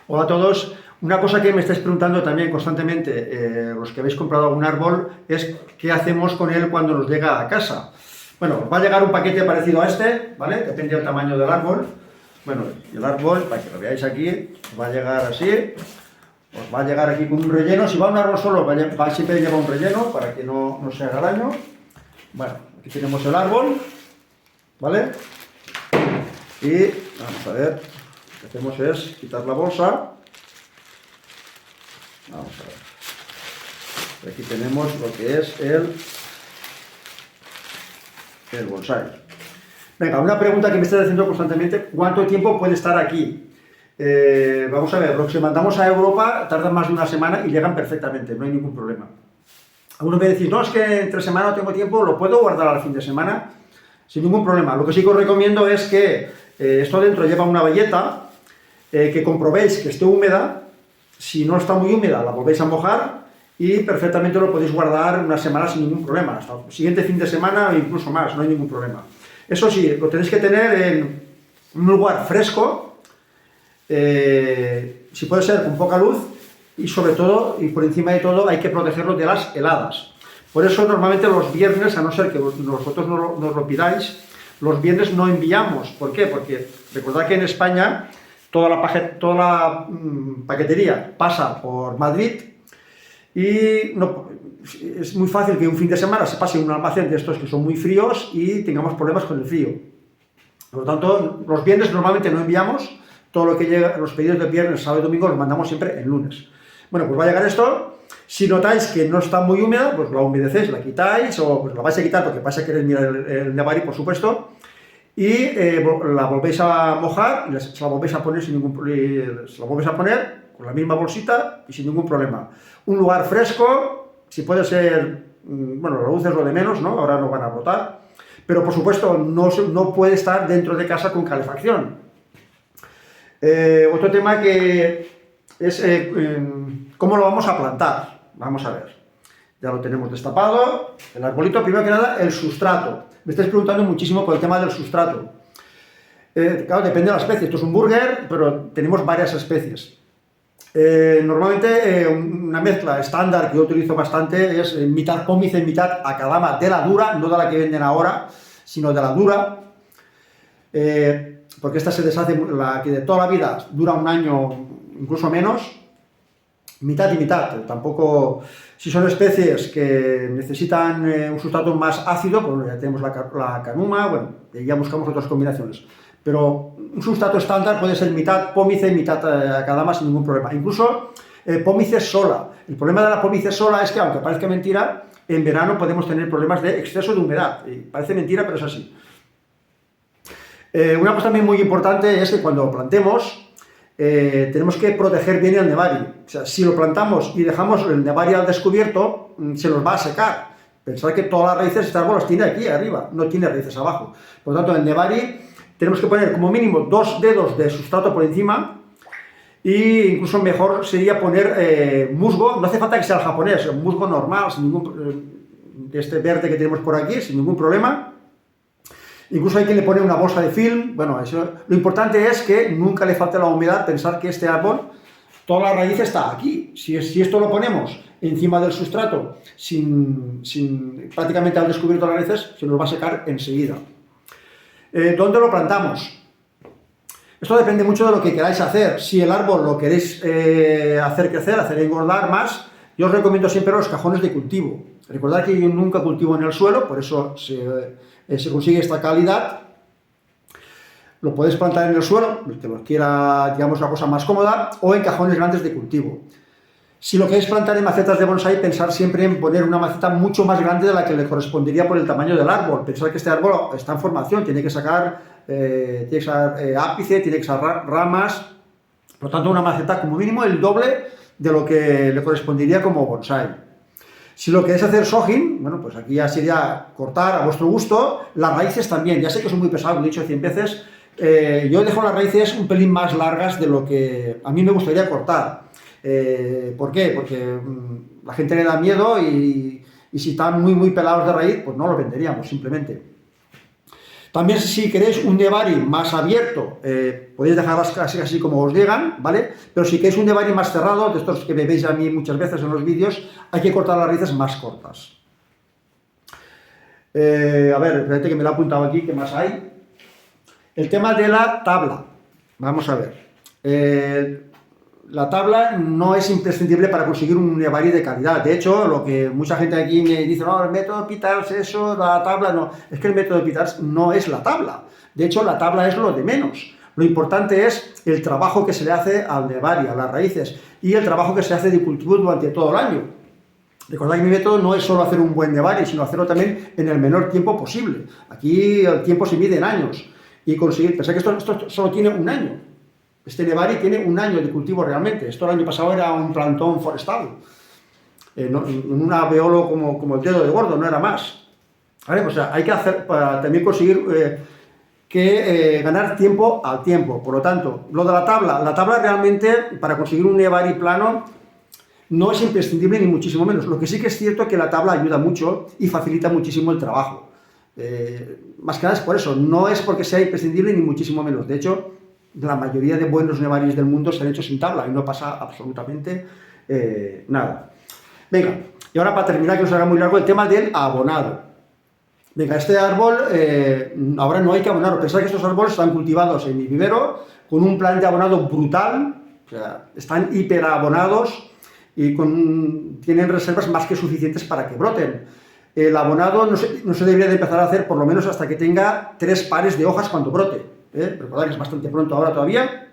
Hola a todos. Una cosa que me estáis preguntando también constantemente, los que habéis comprado algún árbol, es qué hacemos con él cuando nos llega a casa. Bueno, va a llegar un paquete parecido a este, ¿vale? Depende del tamaño del árbol. Bueno, y el árbol, para que lo veáis aquí, os va a llegar así. Os va a llegar aquí con un relleno. Si va un árbol solo, siempre lleva un relleno para que no se haga daño. Bueno, aquí tenemos el árbol, ¿vale? Y vamos a ver, lo que hacemos es quitar la bolsa. Vamos a ver. Aquí tenemos lo que es el bonsai. Venga, una pregunta que me estáis haciendo constantemente: ¿cuánto tiempo puede estar aquí? Vamos a ver, los que mandamos a Europa tardan más de una semana y llegan perfectamente, no hay ningún problema. Algunos me decís, no, es que entre semana no tengo tiempo, lo puedo guardar al fin de semana sin ningún problema. Lo que sí que os recomiendo es que esto dentro lleva una bayeta, que comprobéis que esté húmeda. Si no está muy húmeda, la volvéis a mojar y perfectamente lo podéis guardar una semana sin ningún problema, hasta el siguiente fin de semana o incluso más, no hay ningún problema. Eso sí, lo tenéis que tener en un lugar fresco, si puede ser con poca luz, y sobre todo, y por encima de todo, hay que protegerlo de las heladas. Por eso normalmente los viernes, a no ser que vosotros nos lo pidáis, los viernes no enviamos. ¿Por qué? Porque recordad que en España toda la paquetería pasa por Madrid y es muy fácil que un fin de semana se pase en un almacén de estos que son muy fríos y tengamos problemas con el frío. Por lo tanto, los viernes normalmente no enviamos. Todo lo que llega, los pedidos de viernes, sábado y domingo los mandamos siempre el lunes. Bueno, pues va a llegar esto. Si notáis que no está muy húmeda, pues la humedecéis, la quitáis, o pues la vais a quitar porque vais a querer mirar el Nebari, por supuesto, y la volvéis a mojar y se la volvéis a poner con la misma bolsita y sin ningún problema. Un lugar fresco, si puede ser, bueno, la luz es lo de menos, ¿no? Ahora no van a brotar, pero por supuesto no puede estar dentro de casa con calefacción. Otro tema que es cómo lo vamos a plantar. Vamos a ver, ya lo tenemos destapado, el arbolito. Primero que nada, el sustrato. Me estáis preguntando muchísimo por el tema del sustrato. Claro, depende de la especie. Esto es un burger, pero tenemos varias especies. Normalmente una mezcla estándar que yo utilizo bastante es mitad pómice, mitad acadama de la dura, no de la que venden ahora, sino de la dura. Porque esta se deshace, la que de toda la vida dura un año, incluso menos. Mitad y mitad. Tampoco, si son especies que necesitan un sustrato más ácido, pues ya tenemos la canuma, bueno, ya buscamos otras combinaciones. Pero un sustrato estándar puede ser mitad pómice y mitad acadama sin ningún problema. Incluso pómice sola. El problema de la pómice sola es que, aunque parezca mentira, en verano podemos tener problemas de exceso de humedad. Parece mentira, pero es así. Una cosa también muy importante es que cuando plantemos, tenemos que proteger bien el Nebari. O sea, si lo plantamos y dejamos el Nebari al descubierto, se nos va a secar. Pensad que todas las raíces de este árbol las tiene aquí arriba, no tiene raíces abajo. Por lo tanto, el Nebari tenemos que poner como mínimo 2 dedos de sustrato por encima, e incluso mejor sería poner musgo. No hace falta que sea el japonés, el musgo normal, de este verde que tenemos por aquí, sin ningún problema. Incluso hay quien le pone una bolsa de film. Bueno, lo importante es que nunca le falte la humedad. Pensar que este árbol, toda la raíz está aquí. Si esto lo ponemos encima del sustrato, prácticamente al descubierto las raíces, se nos va a secar enseguida. ¿Dónde lo plantamos? Esto depende mucho de lo que queráis hacer. Si el árbol lo queréis hacer crecer, hacer engordar más, yo os recomiendo siempre los cajones de cultivo. Recordad que yo nunca cultivo en el suelo, por eso se consigue esta calidad. Lo podéis plantar en el suelo, el que lo quiera, digamos, una cosa más cómoda, o en cajones grandes de cultivo. Si lo queréis plantar en macetas de bonsai, pensar siempre en poner una maceta mucho más grande de la que le correspondería por el tamaño del árbol. Pensar que este árbol está en formación, tiene que sacar ápice, tiene que sacar ramas. Por lo tanto, una maceta como mínimo el doble de lo que le correspondería como bonsai. Si lo queréis hacer sojin, bueno, pues aquí ya sería cortar a vuestro gusto. Las raíces también, ya sé que soy muy pesado, lo he dicho 100 veces. Yo dejo las raíces un pelín más largas de lo que a mí me gustaría cortar. ¿Por qué? Porque la gente le da miedo y si están muy pelados de raíz, pues no los venderíamos, simplemente. También si queréis un Nebari más abierto, podéis dejarlas casi así como os llegan, ¿vale? Pero si queréis un Nebari más cerrado, de estos que me veis a mí muchas veces en los vídeos, hay que cortar las raíces más cortas. A ver, espérate que me lo he apuntado aquí, ¿qué más hay? El tema de la tabla. Vamos a ver. La tabla no es imprescindible para conseguir un Nebari de calidad. De hecho, lo que mucha gente aquí me dice, no, el método Peters, eso, la tabla, no. Es que el método Peters no es la tabla. De hecho, la tabla es lo de menos. Lo importante es el trabajo que se le hace al Nebari, a las raíces, y el trabajo que se hace de cultivo durante todo el año. Recordad que mi método no es solo hacer un buen Nebari, sino hacerlo también en el menor tiempo posible. Aquí el tiempo se mide en años. Y conseguir, pensad que esto solo tiene un año. Este Nebari tiene un año de cultivo realmente. Esto el año pasado era un plantón forestal. En un alveolo como el dedo de gordo, no era más. ¿Vale? O sea, hay que hacer para también conseguir ganar tiempo al tiempo. Por lo tanto, lo de la tabla realmente para conseguir un Nebari plano no es imprescindible ni muchísimo menos. Lo que sí que es cierto es que la tabla ayuda mucho y facilita muchísimo el trabajo. Más que nada es por eso, no es porque sea imprescindible ni muchísimo menos. De hecho, la mayoría de buenos Nebaris del mundo se han hecho sin tabla y no pasa absolutamente nada. Venga, y ahora para terminar, que no se haga muy largo, el tema del abonado. Venga, este árbol ahora no hay que abonarlo. Pensad que estos árboles están cultivados en mi vivero con un plan de abonado brutal, o sea, están hiperabonados y tienen reservas más que suficientes para que broten. El abonado no se debería de empezar a hacer por lo menos hasta que tenga 3 pares de hojas cuando brote. Recordad que es bastante pronto ahora todavía,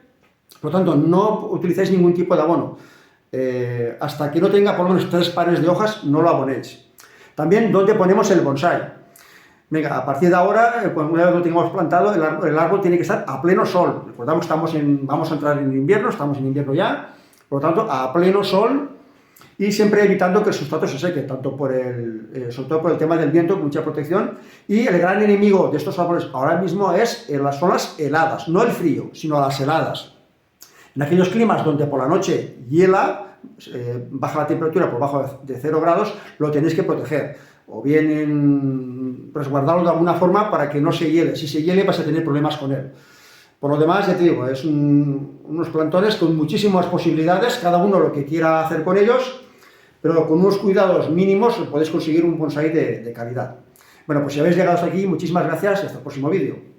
por lo tanto no utilizáis ningún tipo de abono. Hasta que no tenga por lo menos 3 pares de hojas, no lo abonéis. También, ¿dónde ponemos el bonsai? Venga, a partir de ahora, una vez lo tengamos plantado, el árbol tiene que estar a pleno sol. Recordamos que vamos a entrar en invierno, estamos en invierno ya, por lo tanto, a pleno sol y siempre evitando que el sustrato se seque, tanto sobre todo por el tema del viento, con mucha protección. Y el gran enemigo de estos árboles ahora mismo son las heladas, no el frío, sino las heladas. En aquellos climas donde por la noche hiela, baja la temperatura por debajo de 0 grados, lo tenéis que proteger. O bien resguardarlo de alguna forma para que no se hiele. Si se hiele vas a tener problemas con él. Por lo demás, ya te digo, es unos plantones con muchísimas posibilidades, cada uno lo que quiera hacer con ellos, pero con unos cuidados mínimos podéis conseguir un bonsai de calidad. Bueno, pues si habéis llegado hasta aquí, muchísimas gracias y hasta el próximo vídeo.